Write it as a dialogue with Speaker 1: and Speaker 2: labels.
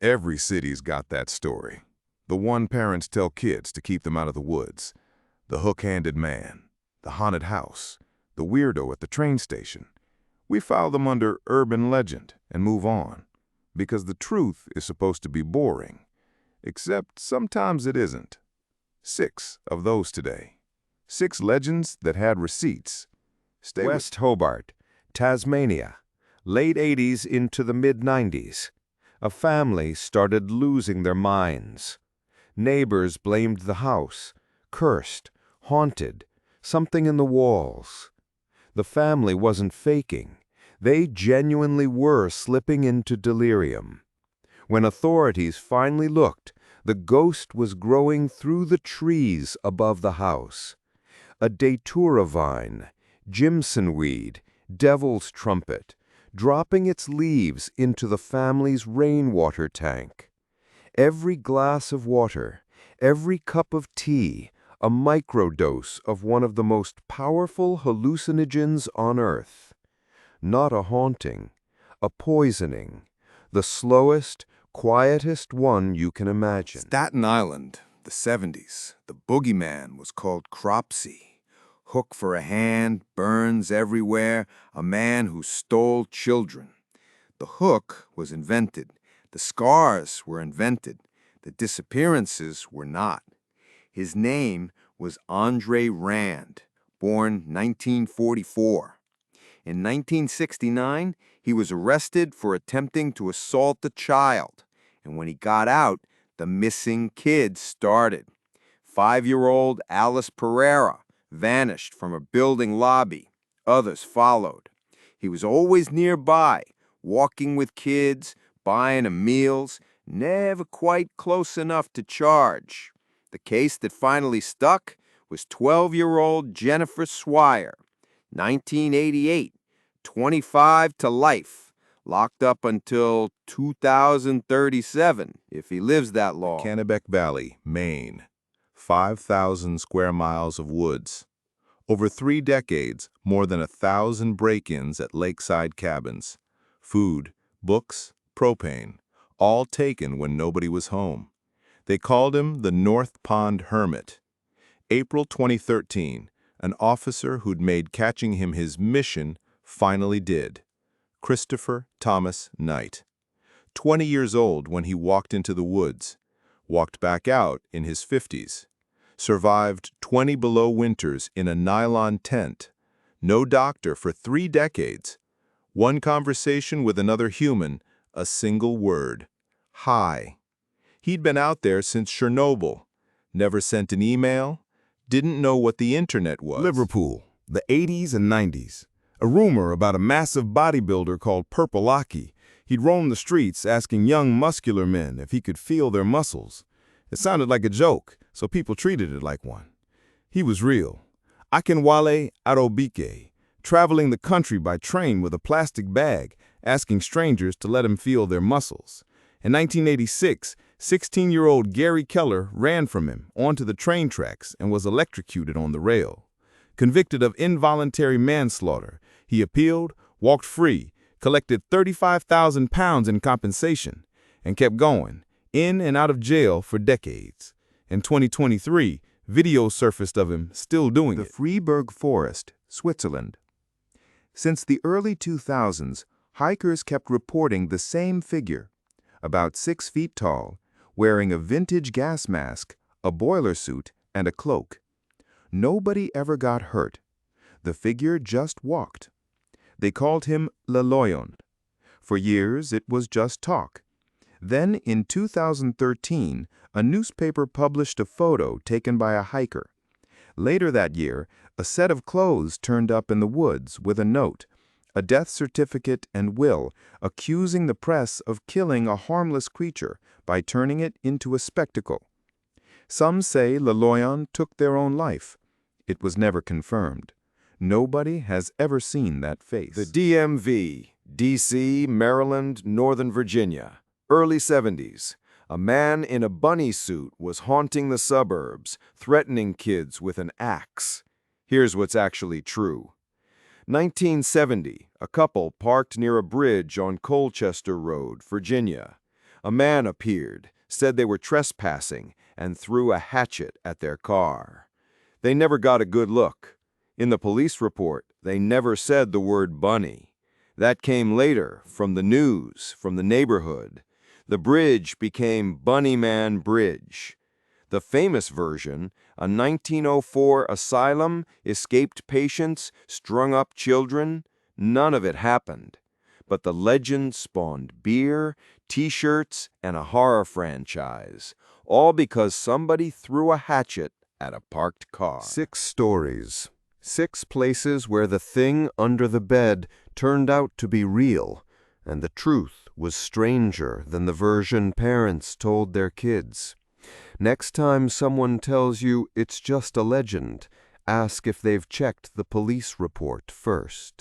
Speaker 1: Every city's got that story. The one parents tell kids to keep them out of the woods. The hook-handed man, the haunted house, the weirdo at the train station. We file them under urban legend and move on, because the truth is supposed to be boring. Except sometimes it isn't. 6 of those today. 6 legends that had receipts.
Speaker 2: West Hobart, Tasmania, late 80s into the mid-90s. A family started losing their minds. Neighbors blamed the house, cursed, haunted, something in the walls. The family wasn't faking. They genuinely were slipping into delirium. When authorities finally looked, the ghost was growing through the trees above the house. A datura vine, Jimson weed, devil's trumpet, dropping its leaves into the family's rainwater tank. Every glass of water, every cup of tea, a microdose of one of the most powerful hallucinogens on Earth. Not a haunting, a poisoning, the slowest, quietest one you can imagine.
Speaker 3: Staten Island, the 70s, the boogeyman was called Cropsey. Hook for a hand, burns everywhere, a man who stole children. The hook was invented. The scars were invented. The disappearances were not. His name was Andre Rand, born 1944. In 1969, he was arrested for attempting to assault a child, and when he got out, the missing kid started. 5-year-old Alice Pereira vanished from a building lobby. Others followed. He was always nearby, walking with kids, buying them meals, never quite close enough to charge. The case that finally stuck was 12-year-old Jennifer Swire, 1988, 25 to life, locked up until 2037, if he lives that long.
Speaker 1: Kennebec Valley, Maine. 5,000 square miles of woods. Over 3 decades, more than 1,000 break-ins at lakeside cabins. Food, books, propane, all taken when nobody was home. They called him the North Pond Hermit. April 2013, an officer who'd made catching him his mission finally did. Christopher Thomas Knight. 20 years old when he walked into the woods. Walked back out in his 50s. Survived 20 below winters in a nylon tent. No doctor for 3 decades. One conversation with another human, a single word. Hi. He'd been out there since Chernobyl. Never sent an email. Didn't know what the internet was.
Speaker 4: Liverpool, the 80s and 90s. A rumor about a massive bodybuilder called Purple Aki. He'd roam the streets asking young muscular men if he could feel their muscles. It sounded like a joke, so people treated it like one. He was real. Akinwale Arobike, traveling the country by train with a plastic bag, asking strangers to let him feel their muscles. In 1986, 16-year-old Gary Keller ran from him onto the train tracks and was electrocuted on the rail. Convicted of involuntary manslaughter, he appealed, walked free, collected 35,000 pounds in compensation, and kept going, in and out of jail for decades. In 2023, video surfaced of him still doing it.
Speaker 2: The Freiburg Forest, Switzerland. Since the early 2000s, hikers kept reporting the same figure, about 6 feet tall, wearing a vintage gas mask, a boiler suit, and a cloak. Nobody ever got hurt. The figure just walked. They called him Le Loyon. For years, it was just talk. Then, in 2013, a newspaper published a photo taken by a hiker. Later that year, a set of clothes turned up in the woods with a note, a death certificate and will, accusing the press of killing a harmless creature by turning it into a spectacle. Some say Le Loyon took their own life. It was never confirmed. Nobody has ever seen that face.
Speaker 5: The DMV, D.C., Maryland, Northern Virginia, early 70s. A man in a bunny suit was haunting the suburbs, threatening kids with an axe. Here's what's actually true. 1970, a couple parked near a bridge on Colchester Road, Virginia. A man appeared, said they were trespassing, and threw a hatchet at their car. They never got a good look. In the police report, they never said the word bunny. That came later, from the news, from the neighborhood. The bridge became Bunnyman Bridge. The famous version, a 1904 asylum, escaped patients, strung up children, none of it happened. But the legend spawned beer, T-shirts, and a horror franchise, all because somebody threw a hatchet at a parked car.
Speaker 2: 6 stories. 6 places where the thing under the bed turned out to be real, and the truth was stranger than the version parents told their kids. Next time someone tells you it's just a legend, ask if they've checked the police report first.